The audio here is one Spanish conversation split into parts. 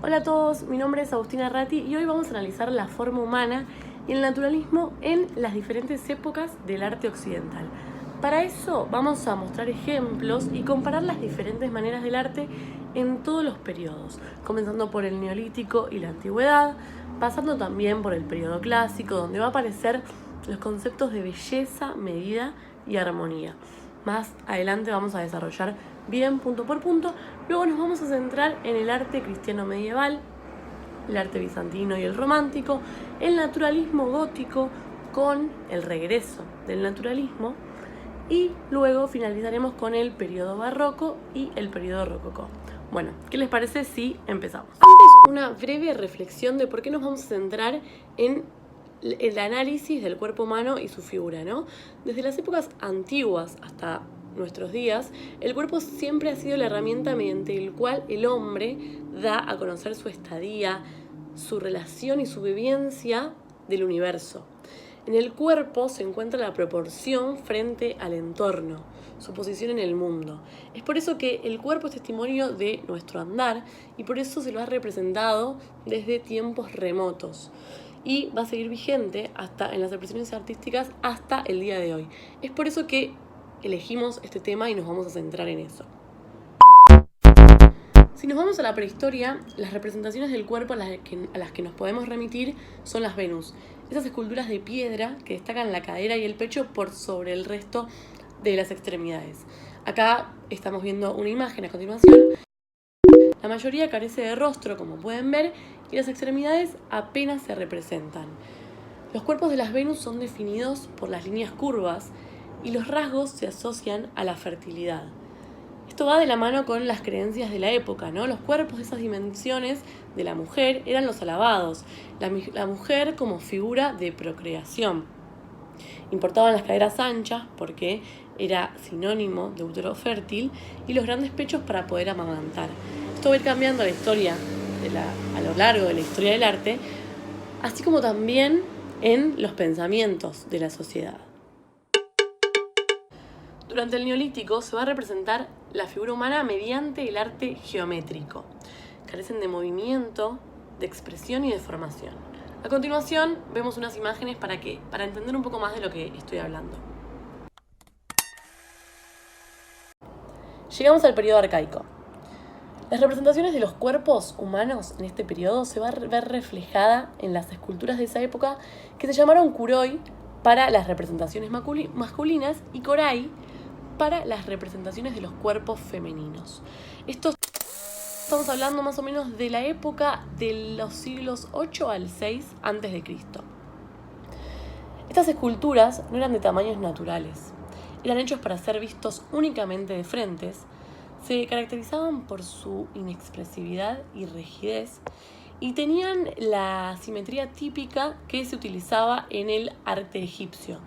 Hola a todos, mi nombre es Agustina Ratti y hoy vamos a analizar la forma humana y el naturalismo en las diferentes épocas del arte occidental. Para eso vamos a mostrar ejemplos y comparar las diferentes maneras del arte en todos los periodos, comenzando por el neolítico y la antigüedad, pasando también por el periodo clásico, donde va a aparecer los conceptos de belleza, medida y armonía. Más adelante vamos a desarrollar bien punto por punto. Luego nos vamos a centrar en el arte cristiano medieval, el arte bizantino y el romántico, el naturalismo gótico con el regreso del naturalismo y luego finalizaremos con el periodo barroco y el periodo rococó. Bueno, ¿qué les parece si empezamos? Antes, una breve reflexión de por qué nos vamos a centrar en el análisis del cuerpo humano y su figura, ¿no? Desde las épocas antiguas hasta nuestros días, el cuerpo siempre ha sido la herramienta mediante el cual el hombre da a conocer su estadía, su relación y su vivencia del universo. En el cuerpo se encuentra la proporción frente al entorno, su posición en el mundo. Es por eso que el cuerpo es testimonio de nuestro andar y por eso se lo ha representado desde tiempos remotos. Y va a seguir vigente hasta en las expresiones artísticas hasta el día de hoy. Es por eso que elegimos este tema y nos vamos a centrar en eso. Si nos vamos a la prehistoria, las representaciones del cuerpo a las que nos podemos remitir son las Venus, esas esculturas de piedra que destacan la cadera y el pecho por sobre el resto de las extremidades. Acá estamos viendo una imagen a continuación. La mayoría carece de rostro, como pueden ver, y las extremidades apenas se representan. Los cuerpos de las Venus son definidos por las líneas curvas y los rasgos se asocian a la fertilidad. Esto va de la mano con las creencias de la época, ¿no? Los cuerpos de esas dimensiones de la mujer eran los alabados, la mujer como figura de procreación. Importaban las caderas anchas porque era sinónimo de útero fértil y los grandes pechos para poder amamantar. Esto va a ir cambiando la historia a lo largo de la historia del arte, así como también en los pensamientos de la sociedad. Durante el Neolítico se va a representar la figura humana mediante el arte geométrico. Carecen de movimiento, de expresión y de formación. A continuación vemos unas imágenes para entender un poco más de lo que estoy hablando. Llegamos al periodo arcaico. Las representaciones de los cuerpos humanos en este periodo se va a ver reflejada en las esculturas de esa época que se llamaron kuroi para las representaciones masculinas y korai para las representaciones de los cuerpos femeninos. Estamos hablando más o menos de la época de los siglos 8 al 6 a.C. Estas esculturas no eran de tamaños naturales, eran hechos para ser vistos únicamente de frentes, se caracterizaban por su inexpresividad y rigidez y tenían la simetría típica que se utilizaba en el arte egipcio,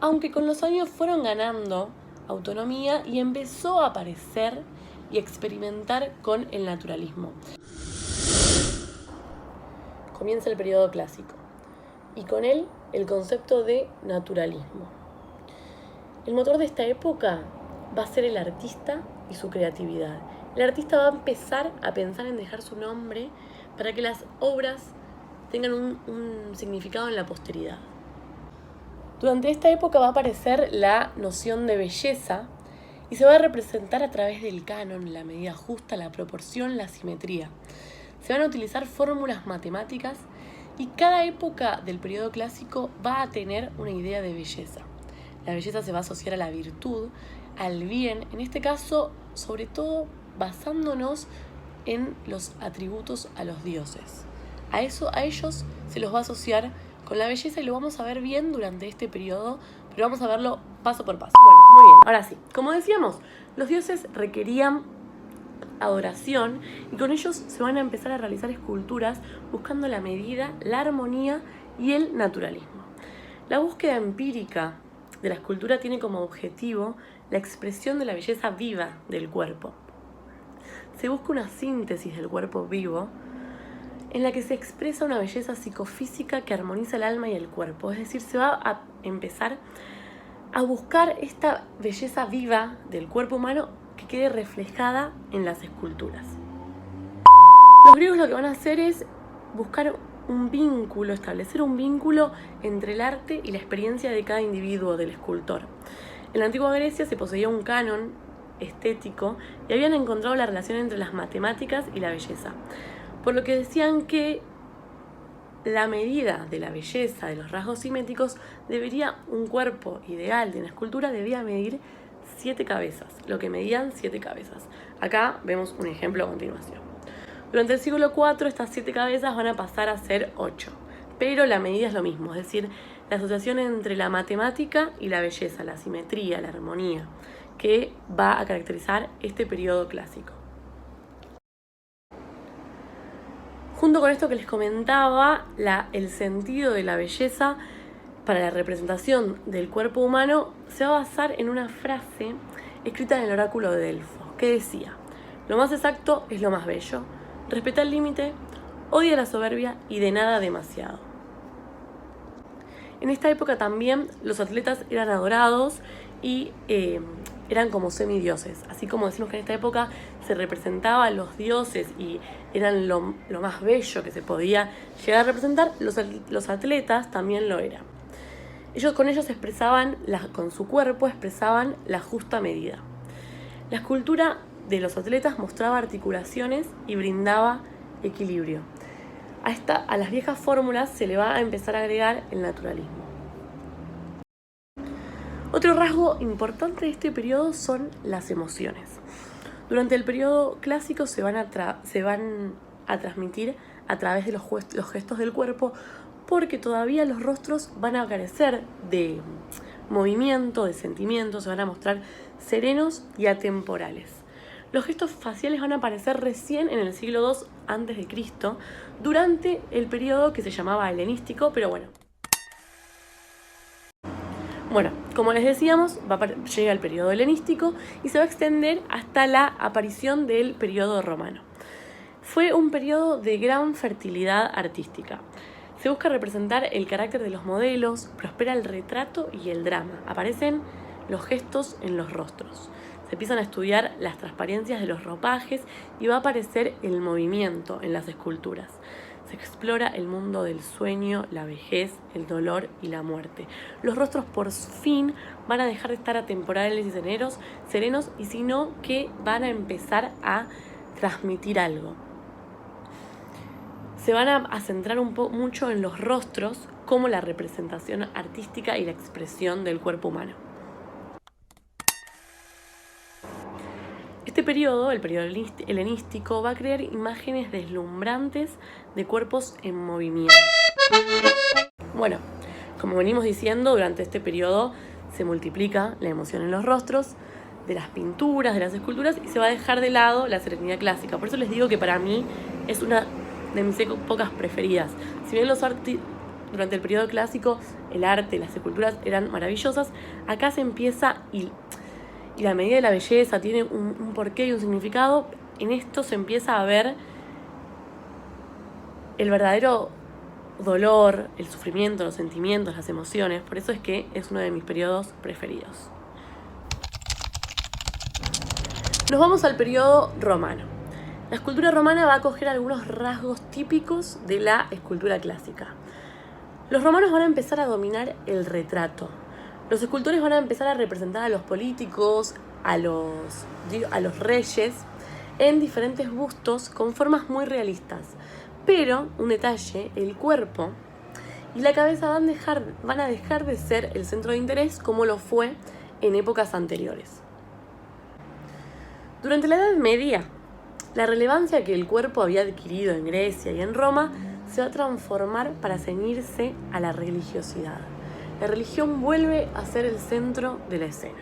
aunque con los años fueron ganando autonomía y empezó a aparecer y experimentar con el naturalismo. Comienza el periodo clásico y con él el concepto de naturalismo. El motor de esta época va a ser el artista y su creatividad. El artista va a empezar a pensar en dejar su nombre para que las obras tengan un significado en la posteridad. Durante esta época va a aparecer la noción de belleza y se va a representar a través del canon, la medida justa, la proporción, la simetría. Se van a utilizar fórmulas matemáticas y cada época del periodo clásico va a tener una idea de belleza. La belleza se va a asociar a la virtud, al bien, en este caso, sobre todo basándonos en los atributos a los dioses. A ellos se los va a asociar con la belleza y lo vamos a ver bien durante este periodo, pero vamos a verlo paso por paso. Bueno, muy bien, ahora sí. Como decíamos, los dioses requerían adoración y con ellos se van a empezar a realizar esculturas buscando la medida, la armonía y el naturalismo. La búsqueda empírica de la escultura tiene como objetivo la expresión de la belleza viva del cuerpo. Se busca una síntesis del cuerpo vivo en la que se expresa una belleza psicofísica que armoniza el alma y el cuerpo. Es decir, se va a empezar a buscar esta belleza viva del cuerpo humano que quede reflejada en las esculturas. Los griegos lo que van a hacer es buscar un vínculo, establecer un vínculo entre el arte y la experiencia de cada individuo del escultor. En la antigua Grecia se poseía un canon estético y habían encontrado la relación entre las matemáticas y la belleza, por lo que decían que la medida de la belleza, de los rasgos simétricos, un cuerpo ideal de una escultura debía medir 7 cabezas, lo que medían 7 cabezas. Acá vemos un ejemplo a continuación. Durante el siglo IV estas 7 cabezas van a pasar a ser 8, pero la medida es lo mismo, es decir, la asociación entre la matemática y la belleza, la simetría, la armonía, que va a caracterizar este periodo clásico. Junto con esto que les comentaba, el sentido de la belleza para la representación del cuerpo humano se va a basar en una frase escrita en el oráculo de Delfos, que decía: lo más exacto es lo más bello, respeta el límite, odia la soberbia y de nada demasiado. En esta época también los atletas eran adorados y eran como semidioses. Así como decimos que en esta época se representaba a los dioses y eran lo más bello que se podía llegar a representar, los atletas también lo eran. Con ellos con su cuerpo expresaban la justa medida. La escultura de los atletas mostraba articulaciones y brindaba equilibrio. A las viejas fórmulas se le va a empezar a agregar el naturalismo. Otro rasgo importante de este periodo son las emociones. Durante el periodo clásico se van a transmitir a través de los gestos del cuerpo, porque todavía los rostros van a carecer de movimiento, de sentimientos, se van a mostrar serenos y atemporales. Los gestos faciales van a aparecer recién en el siglo II a.C., durante el periodo que se llamaba helenístico, pero bueno. Bueno, como les decíamos, llega el periodo helenístico y se va a extender hasta la aparición del periodo romano. Fue un periodo de gran fertilidad artística. Se busca representar el carácter de los modelos, prospera el retrato y el drama. Aparecen los gestos en los rostros. Se empiezan a estudiar las transparencias de los ropajes y va a aparecer el movimiento en las esculturas. Se explora el mundo del sueño, la vejez, el dolor y la muerte. Los rostros por fin van a dejar de estar atemporales y serenos, y sino que van a empezar a transmitir algo. Se van a centrar mucho en los rostros como la representación artística y la expresión del cuerpo humano. Este periodo, el periodo helenístico, va a crear imágenes deslumbrantes de cuerpos en movimiento. Bueno, como venimos diciendo, durante este periodo se multiplica la emoción en los rostros, de las pinturas, de las esculturas, y se va a dejar de lado la serenidad clásica. Por eso les digo que para mí es una de mis épocas preferidas. Si bien durante el periodo clásico el arte, las esculturas eran maravillosas, acá se empieza y la medida de la belleza tiene un porqué y un significado. En esto se empieza a ver el verdadero dolor, el sufrimiento, los sentimientos, las emociones. Por eso es que es uno de mis periodos preferidos. Nos vamos al periodo romano. La escultura romana va a coger algunos rasgos típicos de la escultura clásica. Los romanos van a empezar a dominar el retrato. Los escultores van a empezar a representar a los políticos, a los reyes, en diferentes bustos con formas muy realistas. Pero, un detalle, el cuerpo y la cabeza van a dejar de ser el centro de interés como lo fue en épocas anteriores. Durante la Edad Media, la relevancia que el cuerpo había adquirido en Grecia y en Roma se va a transformar para ceñirse a la religiosidad. La religión vuelve a ser el centro de la escena.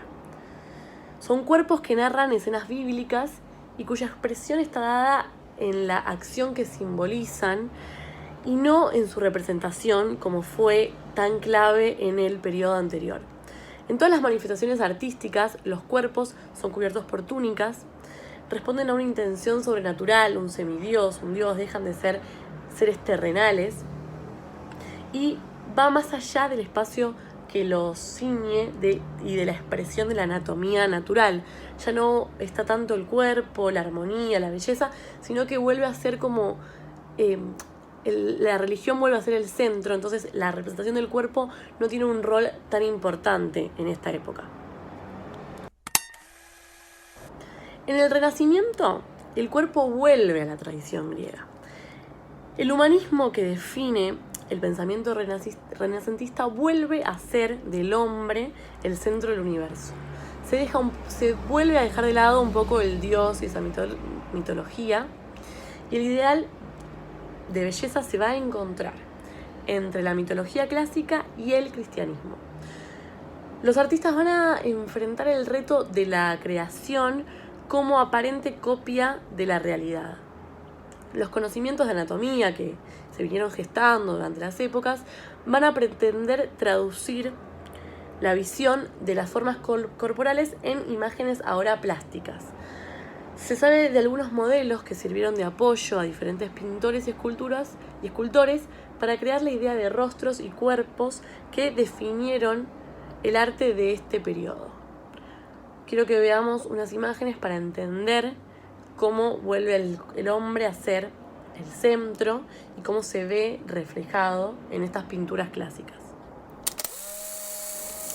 Son cuerpos que narran escenas bíblicas y cuya expresión está dada en la acción que simbolizan y no en su representación, como fue tan clave en el periodo anterior. En todas las manifestaciones artísticas, los cuerpos son cubiertos por túnicas, responden a una intención sobrenatural, un semidios, un dios, dejan de ser seres terrenales y va más allá del espacio que los ciñe y de la expresión de la anatomía natural. Ya no está tanto el cuerpo, la armonía, la belleza, sino que vuelve a ser como la religión vuelve a ser el centro. Entonces la representación del cuerpo no tiene un rol tan importante en esta época. En el Renacimiento, el cuerpo vuelve a la tradición griega. El humanismo que define el pensamiento renacentista vuelve a ser del hombre el centro del universo. Se vuelve a dejar de lado un poco el dios y esa mitología, y el ideal de belleza se va a encontrar entre la mitología clásica y el cristianismo. Los artistas van a enfrentar el reto de la creación como aparente copia de la realidad. Los conocimientos de anatomía que se vinieron gestando durante las épocas van a pretender traducir la visión de las formas corporales en imágenes ahora plásticas. Se sabe de algunos modelos que sirvieron de apoyo a diferentes pintores y escultores para crear la idea de rostros y cuerpos que definieron el arte de este periodo. Quiero que veamos unas imágenes para entender cómo vuelve el hombre a ser el centro y cómo se ve reflejado en estas pinturas clásicas.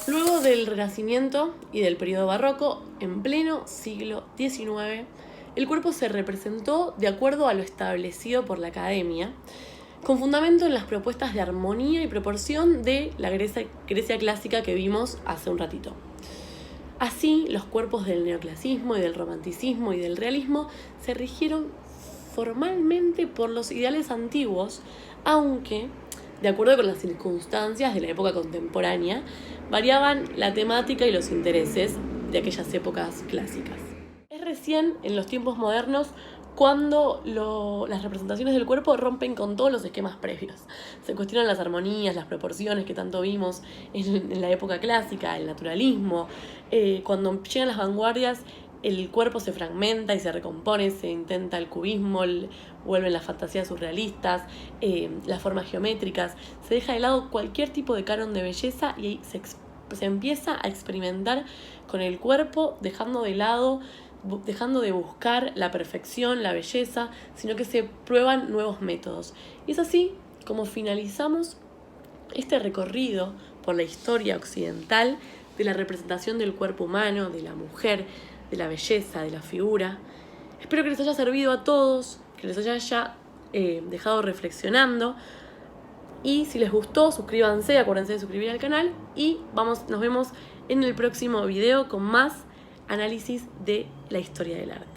Luego del Renacimiento y del periodo barroco, en pleno siglo XIX, el cuerpo se representó de acuerdo a lo establecido por la academia, con fundamento en las propuestas de armonía y proporción de la Grecia clásica que vimos hace un ratito. Así, los cuerpos del neoclasismo y del romanticismo y del realismo se rigieron formalmente por los ideales antiguos, aunque, de acuerdo con las circunstancias de la época contemporánea, variaban la temática y los intereses de aquellas épocas clásicas. Es recién en los tiempos modernos cuando las representaciones del cuerpo rompen con todos los esquemas previos. Se cuestionan las armonías, las proporciones que tanto vimos en la época clásica, el naturalismo. Cuando llegan las vanguardias, el cuerpo se fragmenta y se recompone, se intenta el cubismo, vuelven las fantasías surrealistas, las formas geométricas. Se deja de lado cualquier tipo de canon de belleza y se empieza a experimentar con el cuerpo, dejando de buscar la perfección, la belleza, sino que se prueban nuevos métodos. Y es así como finalizamos este recorrido por la historia occidental de la representación del cuerpo humano, de la mujer, de la belleza, de la figura. Espero que les haya servido a todos, que les haya dejado reflexionando. Y si les gustó, suscríbanse, acuérdense de suscribir al canal y nos vemos en el próximo video con más análisis de la historia del arte.